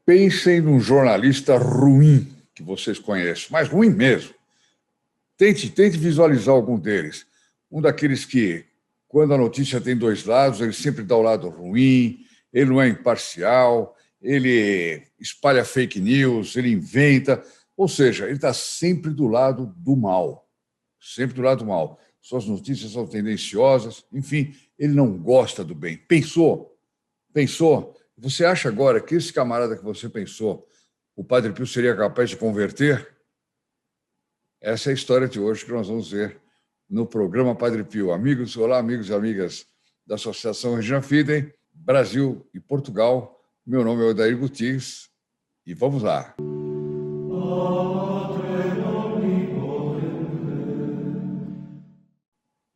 Pensem num jornalista ruim que vocês conhecem, mas ruim mesmo. Tente visualizar algum deles. Um daqueles que, quando a notícia tem dois lados, ele sempre dá o lado ruim, ele não é imparcial, ele espalha fake news, ele inventa. Ou seja, ele está sempre do lado do mal. Sempre do lado do mal. Suas notícias são tendenciosas, enfim, ele não gosta do bem. Pensou? Pensou? Você acha agora que esse camarada que você pensou, o Padre Pio seria capaz de converter? Essa é a história de hoje que nós vamos ver no programa Padre Pio. Amigos, olá, amigos e amigas da Associação Regina Fidem, Brasil e Portugal. Meu nome é Odair Gutierrez e vamos lá.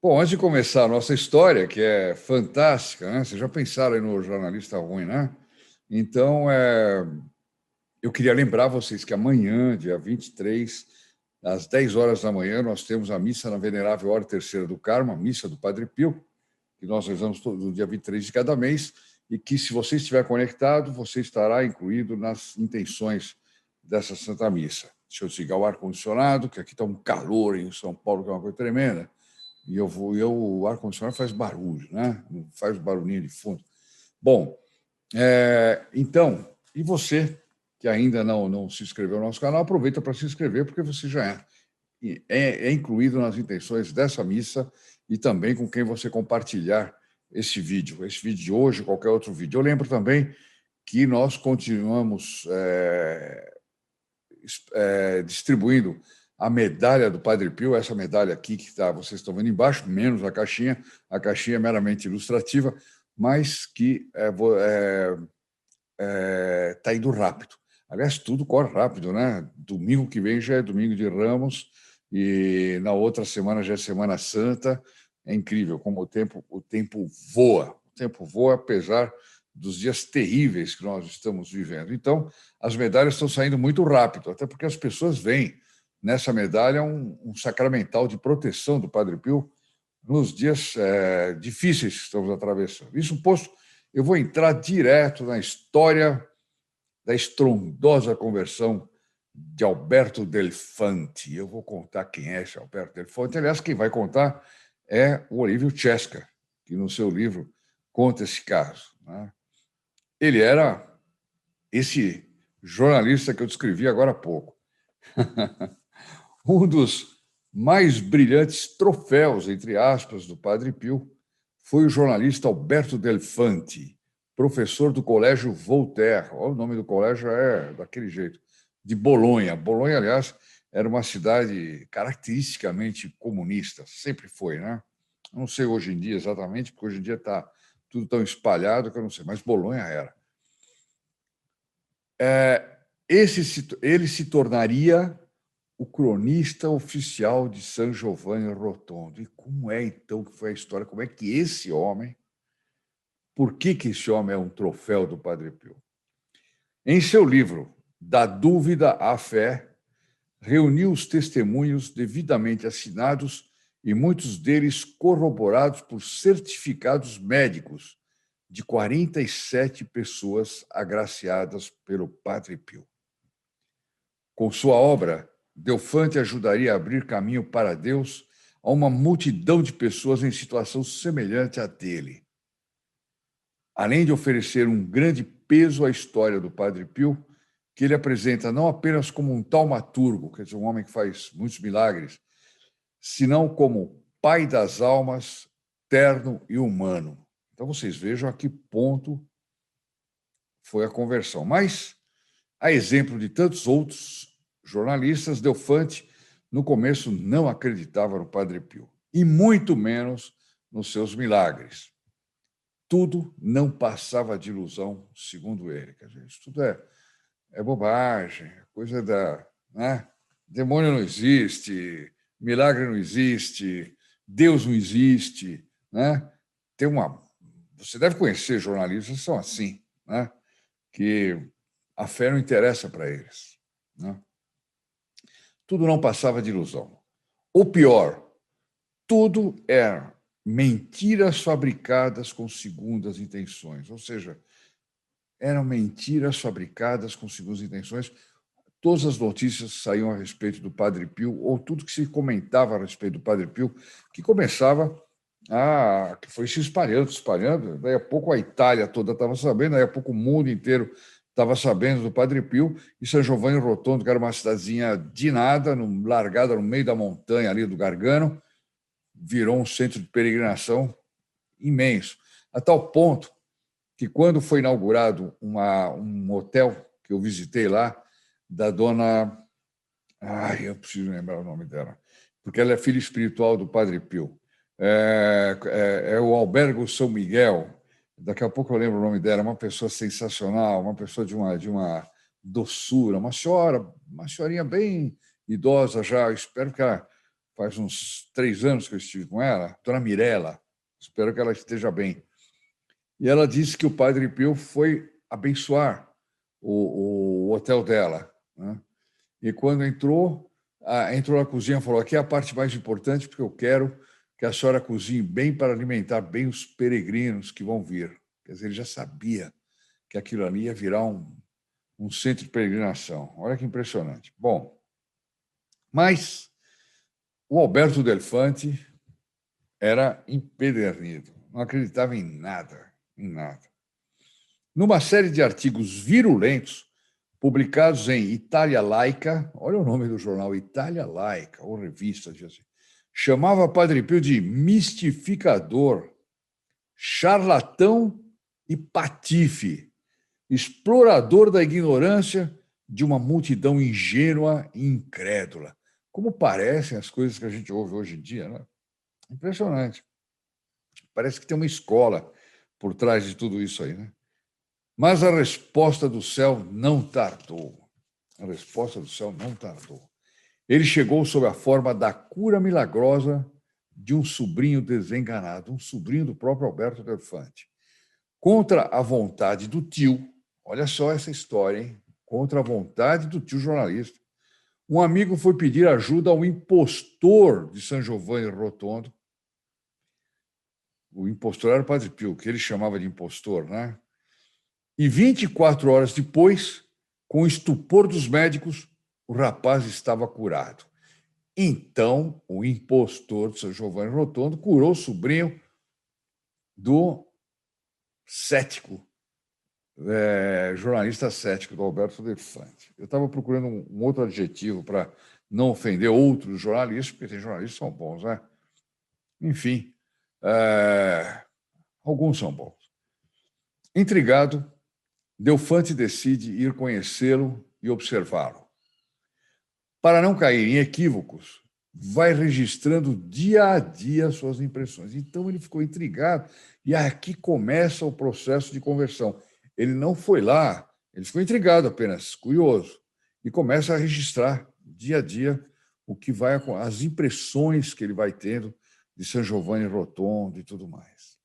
Bom, antes de começar a nossa história, que é fantástica, né? Vocês já pensaram aí no jornalista ruim, né? Então, eu queria lembrar vocês que amanhã, dia 23, às 10 horas da manhã, nós temos a missa na Venerável Hora Terceira do Carmo, a missa do Padre Pio, que nós rezamos no dia 23 de cada mês, e que, se você estiver conectado, você estará incluído nas intenções dessa Santa Missa. Deixa eu desligar o ar-condicionado, que aqui está um calor em São Paulo, que é uma coisa tremenda, e o ar-condicionado faz barulho, né? Faz barulhinho de fundo. Bom, então, e você que ainda não se inscreveu no nosso canal, aproveita para se inscrever, porque você já é incluído nas intenções dessa missa e também com quem você compartilhar esse vídeo de hoje, qualquer outro vídeo. Eu lembro também que nós continuamos distribuindo a medalha do Padre Pio, essa medalha aqui que vocês estão vendo embaixo, menos a caixinha é meramente ilustrativa, mas que está indo rápido. Aliás, tudo corre rápido, né? Domingo que vem já é domingo de Ramos e na outra semana já é Semana Santa. É incrível como o tempo voa. O tempo voa, apesar dos dias terríveis que nós estamos vivendo. Então, as medalhas estão saindo muito rápido, até porque as pessoas veem nessa medalha um sacramental de proteção do Padre Pio nos dias difíceis que estamos atravessando. Isso posto, eu vou entrar direto na história da estrondosa conversão de Alberto Delfante. Eu vou contar quem é esse Alberto Delfante. Aliás, quem vai contar é o Olívio Cesca, que no seu livro conta esse caso, né? Ele era esse jornalista que eu descrevi agora há pouco. Um dos mais brilhantes troféus, entre aspas, do Padre Pio foi o jornalista Alberto Delfante, professor do Colégio Voltaire. O nome do colégio é daquele jeito, de Bolonha. Bolonha, aliás, era uma cidade caracteristicamente comunista, sempre foi, né? Não sei hoje em dia exatamente, porque hoje em dia está tudo tão espalhado que eu não sei, mas Bolonha era. Ele se tornaria o cronista oficial de San Giovanni Rotondo. E como é, então, que foi a história? Como é que esse homem... Por que esse homem é um troféu do Padre Pio? Em seu livro Da Dúvida à Fé, reuniu os testemunhos devidamente assinados e muitos deles corroborados por certificados médicos de 47 pessoas agraciadas pelo Padre Pio. Com sua obra, Delfante ajudaria a abrir caminho para Deus a uma multidão de pessoas em situação semelhante à dele. Além de oferecer um grande peso à história do Padre Pio, que ele apresenta não apenas como um taumaturgo, quer dizer, um homem que faz muitos milagres, senão como pai das almas, terno e humano. Então, vocês vejam a que ponto foi a conversão. Mas, a exemplo de tantos outros jornalistas, Delfante, no começo, não acreditava no Padre Pio, e muito menos nos seus milagres. Tudo não passava de ilusão, segundo ele. Quer dizer, isso tudo é bobagem, coisa da... Né? Demônio não existe, milagre não existe, Deus não existe. Né? Você deve conhecer jornalistas que são assim, né? Que a fé não interessa para eles. Né? Tudo não passava de ilusão. Ou pior, tudo era mentiras fabricadas com segundas intenções. Ou seja, eram mentiras fabricadas com segundas intenções. Todas as notícias saíam a respeito do Padre Pio, ou tudo que se comentava a respeito do Padre Pio, que começava que foi se espalhando, espalhando. Daí a pouco a Itália toda estava sabendo, daí a pouco o mundo inteiro estava sabendo do Padre Pio, e São Giovanni Rotondo, que era uma cidadezinha de nada, largada no meio da montanha ali do Gargano, virou um centro de peregrinação imenso, a tal ponto que, quando foi inaugurado um hotel que eu visitei lá, da dona... eu preciso lembrar o nome dela, porque ela é filha espiritual do Padre Pio. É o Albergo São Miguel. Daqui a pouco eu lembro o nome dela. Uma pessoa sensacional, uma pessoa de uma doçura, uma senhorinha bem idosa já. Eu espero que ela... Faz uns 3 anos que eu estive com ela, dona Mirella. Espero que ela esteja bem. E ela disse que o Padre Pio foi abençoar o hotel dela, né? E quando entrou na cozinha e falou: aqui é a parte mais importante, porque eu quero que a senhora cozinhe bem para alimentar bem os peregrinos que vão vir. Quer dizer, ele já sabia que aquilo ali ia virar um centro de peregrinação. Olha que impressionante. Bom, mas o Alberto Delfante era empedernido, não acreditava em nada, em nada. Numa série de artigos virulentos, publicados em Itália Laica, olha o nome do jornal, Itália Laica, ou revista, assim, chamava Padre Pio de mistificador, charlatão e patife, explorador da ignorância de uma multidão ingênua e incrédula. Como parecem as coisas que a gente ouve hoje em dia, né? Impressionante. Parece que tem uma escola por trás de tudo isso aí, né? Mas a resposta do céu não tardou. A resposta do céu não tardou. Ele chegou sob a forma da cura milagrosa de um sobrinho desenganado, um sobrinho do próprio Alberto Delfante. Contra a vontade do tio, olha só essa história, hein? Contra a vontade do tio jornalista, um amigo foi pedir ajuda ao impostor de São Giovanni Rotondo. O impostor era o Padre Pio, que ele chamava de impostor, né? E 24 horas depois, com o estupor dos médicos, o rapaz estava curado. Então, o impostor de São Giovanni Rotondo curou o sobrinho do cético, jornalista cético, do Alberto Delfante. Eu estava procurando um outro adjetivo para não ofender outros jornalistas, porque tem jornalistas que são bons, né? Enfim, alguns são bons. Intrigado, Delfante decide ir conhecê-lo e observá-lo. Para não cair em equívocos, vai registrando dia a dia suas impressões. Então ele ficou intrigado e aqui começa o processo de conversão. Ele não foi lá, ele ficou intrigado apenas, curioso, e começa a registrar dia a dia o que vai, as impressões que ele vai tendo de São Giovanni Rotondo e tudo mais.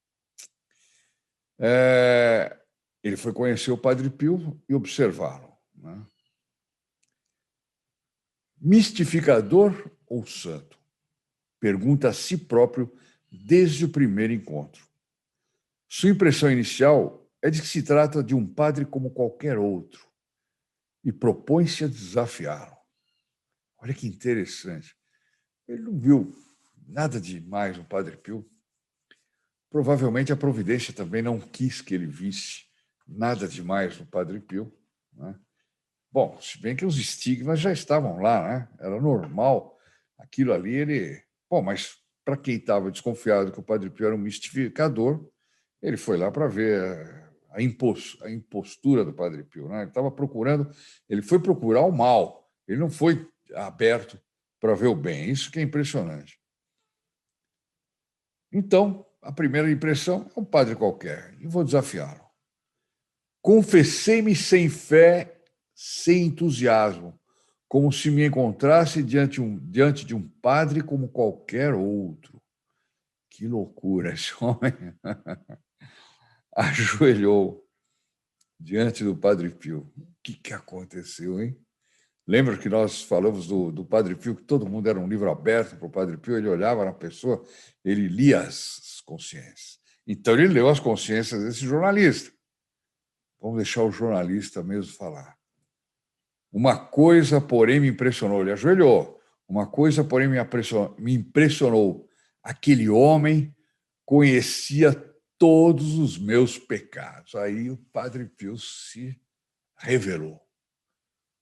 Ele foi conhecer o Padre Pio e observá-lo, né? Mistificador ou santo? Pergunta a si próprio desde o primeiro encontro. Sua impressão inicial é de que se trata de um padre como qualquer outro e propõe-se a desafiá-lo. Olha que interessante. Ele não viu nada demais no Padre Pio. Provavelmente a providência também não quis que ele visse nada demais no Padre Pio, né? Bom, se bem que os estigmas já estavam lá, né? Era normal. Aquilo ali, Bom, mas para quem estava desconfiado que o Padre Pio era um mistificador, ele foi lá para ver a impostura do Padre Pio, né? Ele foi procurar o mal. Ele não foi aberto para ver o bem. Isso que é impressionante. Então, a primeira impressão é um padre qualquer, e vou desafiá-lo. Confessei-me sem fé, sem entusiasmo, como se me encontrasse diante de um padre como qualquer outro. Que loucura, esse homem ajoelhou diante do Padre Pio. O que aconteceu, hein? Lembra que nós falamos do Padre Pio, que todo mundo era um livro aberto para o Padre Pio, ele olhava na pessoa, ele lia as consciências. Então, ele leu as consciências desse jornalista. Vamos deixar o jornalista mesmo falar. Uma coisa, porém, me impressionou. Ele ajoelhou. Uma coisa, porém, me impressionou. Aquele homem conhecia todos os meus pecados. Aí o Padre Pio se revelou.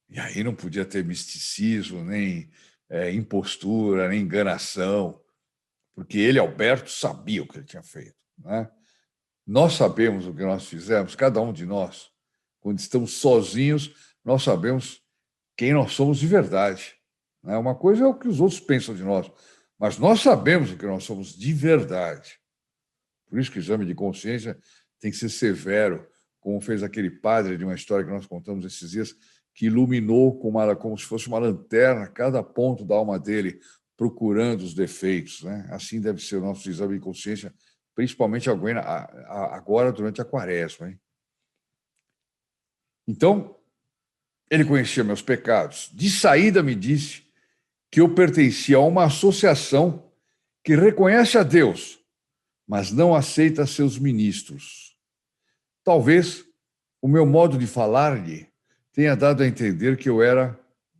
E aí não podia ter misticismo, nem impostura, nem enganação, porque ele, Alberto, sabia o que ele tinha feito. Né? Nós sabemos o que nós fizemos, cada um de nós. Quando estamos sozinhos, nós sabemos quem nós somos de verdade. Né? Uma coisa é o que os outros pensam de nós, mas nós sabemos o que nós somos de verdade. Por isso que o exame de consciência tem que ser severo, como fez aquele padre de uma história que nós contamos esses dias, que iluminou como se fosse uma lanterna cada ponto da alma dele, procurando os defeitos. Né? Assim deve ser o nosso exame de consciência, principalmente agora durante a quaresma. Hein? Então, ele conhecia meus pecados. De saída, me disse que eu pertencia a uma associação que reconhece a Deus, mas não aceita seus ministros. Talvez o meu modo de falar-lhe tenha dado a entender que eu era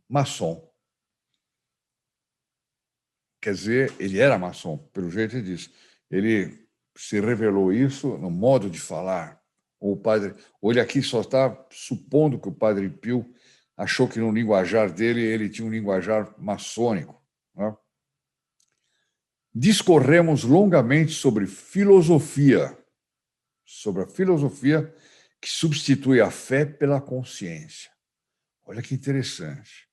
maçom. Quer dizer, ele era maçom, pelo jeito ele disse. Ele se revelou isso no modo de falar. Ou ele aqui só está supondo que o Padre Pio achou que no linguajar dele ele tinha um linguajar maçônico. Né? Discorremos longamente sobre a filosofia que substitui a fé pela consciência. Olha que interessante.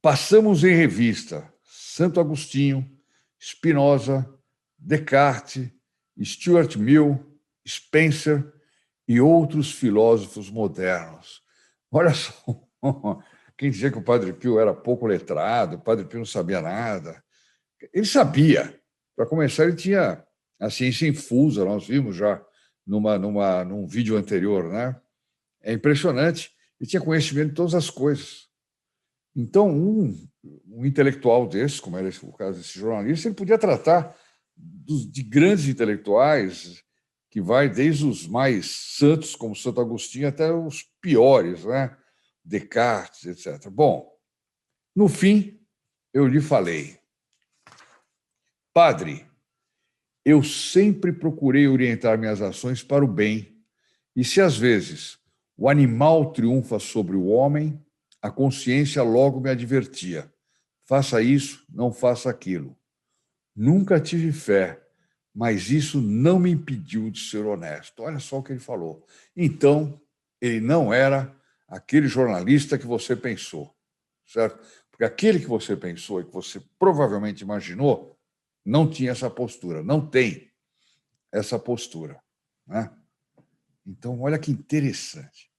Passamos em revista Santo Agostinho, Spinoza, Descartes, Stuart Mill, Spencer e outros filósofos modernos. Olha só, quem dizia que o Padre Pio era pouco letrado, o Padre Pio não sabia nada. Ele sabia. Para começar, ele tinha a ciência infusa, nós vimos já num vídeo anterior. Né? É impressionante. Ele tinha conhecimento de todas as coisas. Então, um intelectual desse, como era o caso desse jornalista, ele podia tratar de grandes intelectuais, que vai desde os mais santos, como Santo Agostinho, até os piores, né? Descartes, etc. Bom, no fim, eu lhe falei, Padre, eu sempre procurei orientar minhas ações para o bem, e se às vezes o animal triunfa sobre o homem, a consciência logo me advertia. Faça isso, não faça aquilo. Nunca tive fé, mas isso não me impediu de ser honesto. Olha só o que ele falou. Então, ele não era aquele jornalista que você pensou, certo? Porque aquele que você pensou e que você provavelmente imaginou não tinha essa postura, não tem essa postura. Né? Então, olha que interessante.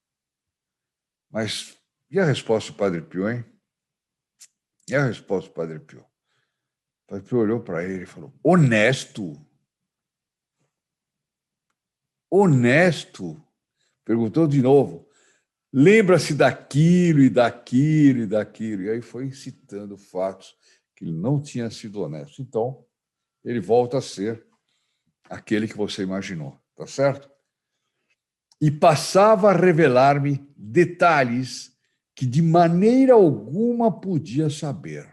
Mas e a resposta do Padre Pio, hein? E a resposta do Padre Pio? O Padre Pio olhou para ele e falou, honesto? Honesto? Perguntou de novo. Lembra-se daquilo e daquilo e daquilo. E aí foi citando fatos que ele não tinha sido honesto. Então, ele volta a ser aquele que você imaginou, tá certo? E passava a revelar-me detalhes que de maneira alguma podia saber.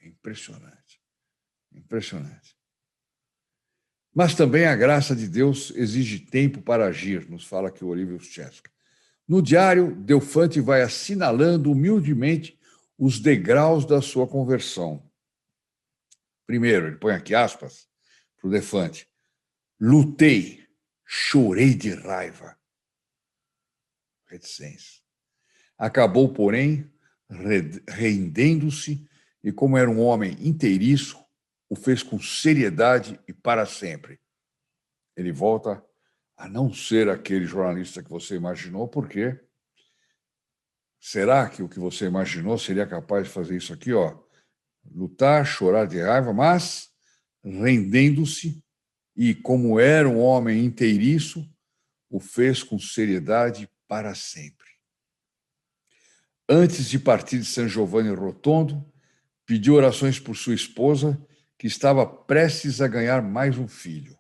É impressionante, impressionante. Mas também a graça de Deus exige tempo para agir, nos fala aqui o Olívio Chesca. No diário, Delfante vai assinalando humildemente os degraus da sua conversão. Primeiro, ele põe aqui aspas para o Delfante. Lutei, chorei de raiva. Reticência. Acabou, porém, rendendo-se e, como era um homem inteiriço, o fez com seriedade e para sempre. Ele volta a não ser aquele jornalista que você imaginou, porque será que o que você imaginou seria capaz de fazer isso aqui, ó? Lutar, chorar de raiva, mas rendendo-se e, como era um homem inteiriço, o fez com seriedade para sempre. Antes de partir de San Giovanni Rotondo, pediu orações por sua esposa, que estava prestes a ganhar mais um filho.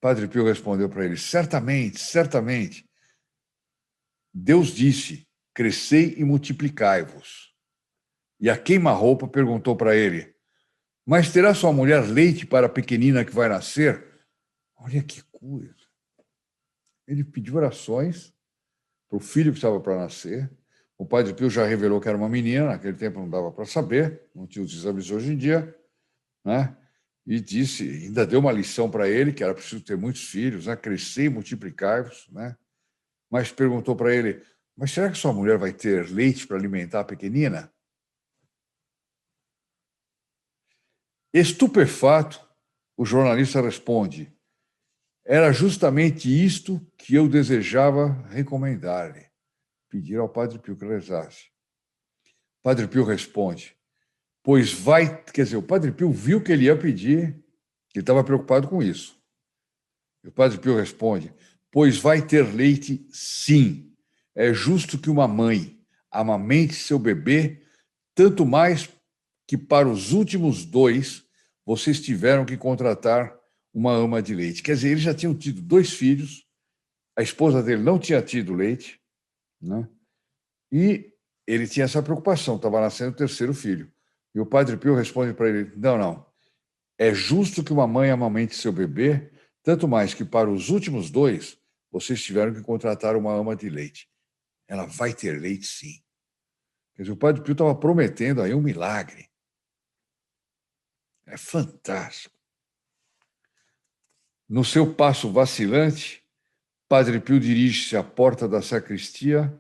Padre Pio respondeu para ele: certamente, certamente. Deus disse: crescei e multiplicai-vos. E a queima-roupa perguntou para ele: mas terá sua mulher leite para a pequenina que vai nascer? Olha que coisa. Ele pediu orações para o filho que estava para nascer. O Padre Pio já revelou que era uma menina, naquele tempo não dava para saber, não tinha os exames hoje em dia, né? E disse, ainda deu uma lição para ele, que era preciso ter muitos filhos, né? Crescer e multiplicar-vos, né? Mas perguntou para ele: mas será que sua mulher vai ter leite para alimentar a pequenina? Estupefato, o jornalista responde: era justamente isto que eu desejava recomendar-lhe, pedir ao Padre Pio que rezasse. Padre Pio responde: pois vai, quer dizer, o Padre Pio viu que ele ia pedir, que ele estava preocupado com isso. E o Padre Pio responde: pois vai ter leite, sim. É justo que uma mãe amamente seu bebê, tanto mais que para os últimos dois vocês tiveram que contratar uma ama de leite. Quer dizer, eles já tinham tido 2 filhos, a esposa dele não tinha tido leite, né? E ele tinha essa preocupação, estava nascendo o 3º filho. E o Padre Pio responde para ele: não, não, é justo que uma mãe amamente seu bebê, tanto mais que para os últimos 2 vocês tiveram que contratar uma ama de leite. Ela vai ter leite, sim. Quer dizer, o Padre Pio estava prometendo aí um milagre. É fantástico. No seu passo vacilante, Padre Pio dirige-se à porta da sacristia,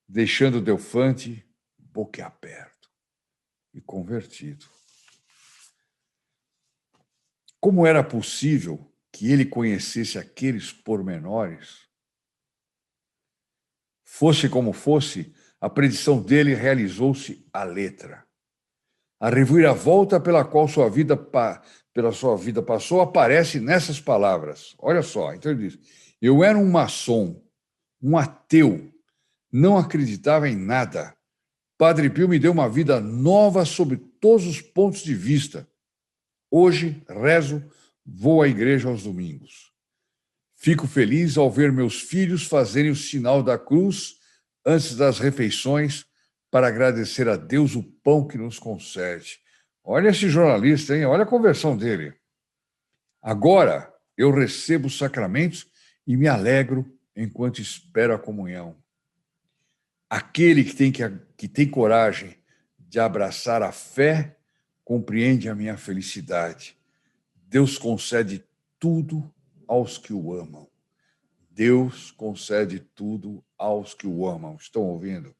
deixando Delfante boquiaberto e convertido. Como era possível que ele conhecesse aqueles pormenores? Fosse como fosse, a predição dele realizou-se à letra. A reviravolta pela sua vida passou aparece nessas palavras. Olha só, então ele diz: eu era um maçom, um ateu, não acreditava em nada. Padre Pio me deu uma vida nova sob todos os pontos de vista. Hoje rezo, vou à igreja aos domingos. Fico feliz ao ver meus filhos fazerem o sinal da cruz antes das refeições para agradecer a Deus o pão que nos concede. Olha esse jornalista, hein? Olha a conversão dele. Agora eu recebo os sacramentos e me alegro enquanto espero a comunhão. Aquele que tem coragem de abraçar a fé compreende a minha felicidade. Deus concede tudo aos que o amam. Deus concede tudo aos que o amam. Estão ouvindo?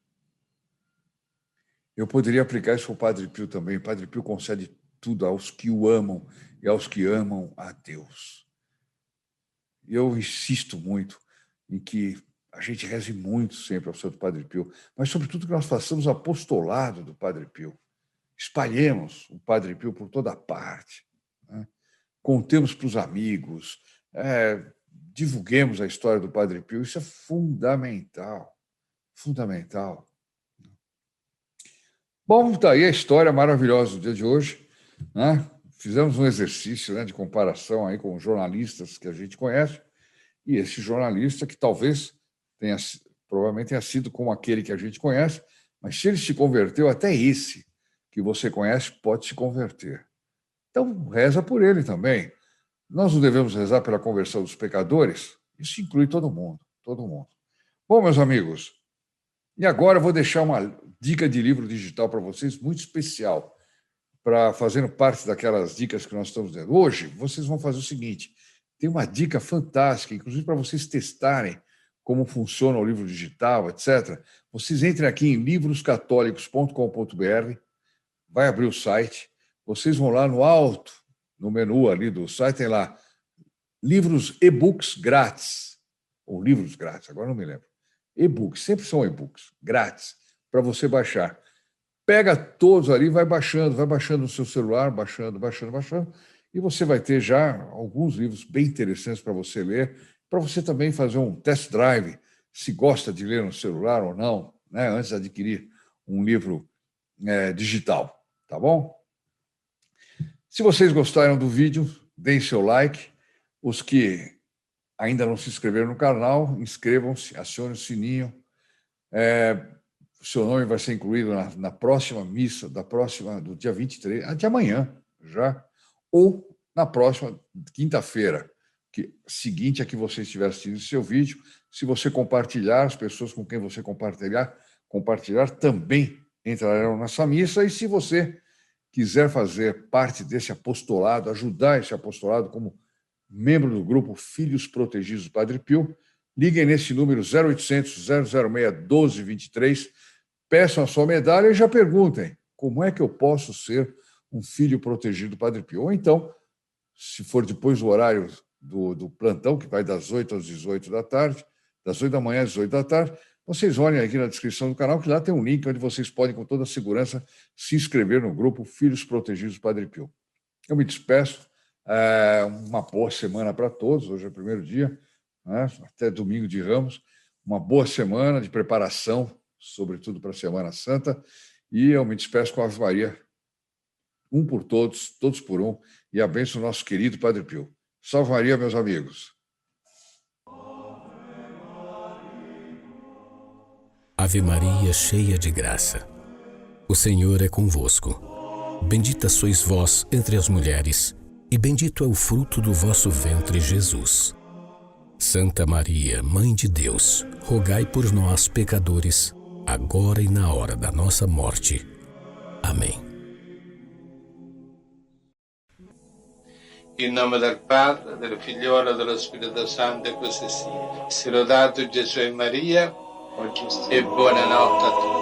Eu poderia aplicar isso para o Padre Pio também. O Padre Pio concede tudo aos que o amam e aos que amam a Deus. Eu insisto muito em que a gente reze muito sempre ao Santo Padre Pio, mas, sobretudo, que nós façamos apostolado do Padre Pio. Espalhemos o Padre Pio por toda parte, né? Contemos para os amigos, divulguemos a história do Padre Pio. Isso é fundamental, fundamental. Bom, está aí a história maravilhosa do dia de hoje, né? Fizemos um exercício, né, de comparação aí com jornalistas que a gente conhece, e esse jornalista que talvez provavelmente tenha sido como aquele que a gente conhece, mas se ele se converteu, até esse que você conhece pode se converter. Então, reza por ele também. Nós não devemos rezar pela conversão dos pecadores? Isso inclui todo mundo, todo mundo. Bom, meus amigos, e agora eu vou deixar uma dica de livro digital para vocês, muito especial, para fazendo parte daquelas dicas que nós estamos dando. Hoje, vocês vão fazer o seguinte: tem uma dica fantástica, inclusive para vocês testarem como funciona o livro digital, etc. Vocês entrem aqui em livroscatólicos.com.br, vai abrir o site, vocês vão lá no alto, no menu ali do site, tem lá livros e-books grátis, ou livros grátis, agora não me lembro. E-books, sempre são e-books, grátis, para você baixar. Pega todos ali, vai baixando no seu celular, baixando, e você vai ter já alguns livros bem interessantes para você ler, para você também fazer um test drive, se gosta de ler no celular ou não, né, antes de adquirir um livro digital, tá bom? Se vocês gostaram do vídeo, deem seu like, Os que ainda não se inscreveram no canal, inscrevam-se, acione o sininho. O seu nome vai ser incluído na próxima missa, do dia 23, de amanhã já, ou na próxima quinta-feira, seguinte a que você estiver assistindo esse seu vídeo. Se você compartilhar, as pessoas com quem você compartilhar também entrarão nessa missa. E se você quiser fazer parte desse apostolado, ajudar esse apostolado como membro do grupo Filhos Protegidos do Padre Pio, liguem nesse número 0800 006 1223, peçam a sua medalha e já perguntem: como é que eu posso ser um filho protegido do Padre Pio? Ou então, se for depois do horário do plantão, que vai das 8 às 18 da tarde, das 8 da manhã às 18 da tarde, vocês olhem aqui na descrição do canal, que lá tem um link onde vocês podem, com toda segurança, se inscrever no grupo Filhos Protegidos do Padre Pio. Eu me despeço. Uma boa semana para todos. Hoje é o primeiro dia, né? Até domingo de Ramos. Uma boa semana de preparação, sobretudo para a Semana Santa. E eu me despeço com a Ave Maria, um por todos, todos por um, e abençoe o nosso querido Padre Pio. Salve Maria, meus amigos. Ave Maria, cheia de graça, o Senhor é convosco. Bendita sois vós entre as mulheres, e bendito é o fruto do vosso ventre, Jesus. Santa Maria, Mãe de Deus, rogai por nós, pecadores, agora e na hora da nossa morte. Amém. In nome del Padre, del Figliolo e dello Spirito Santo, e così sia. Sia lodato Gesù e Maria, e buonanotte a tutti.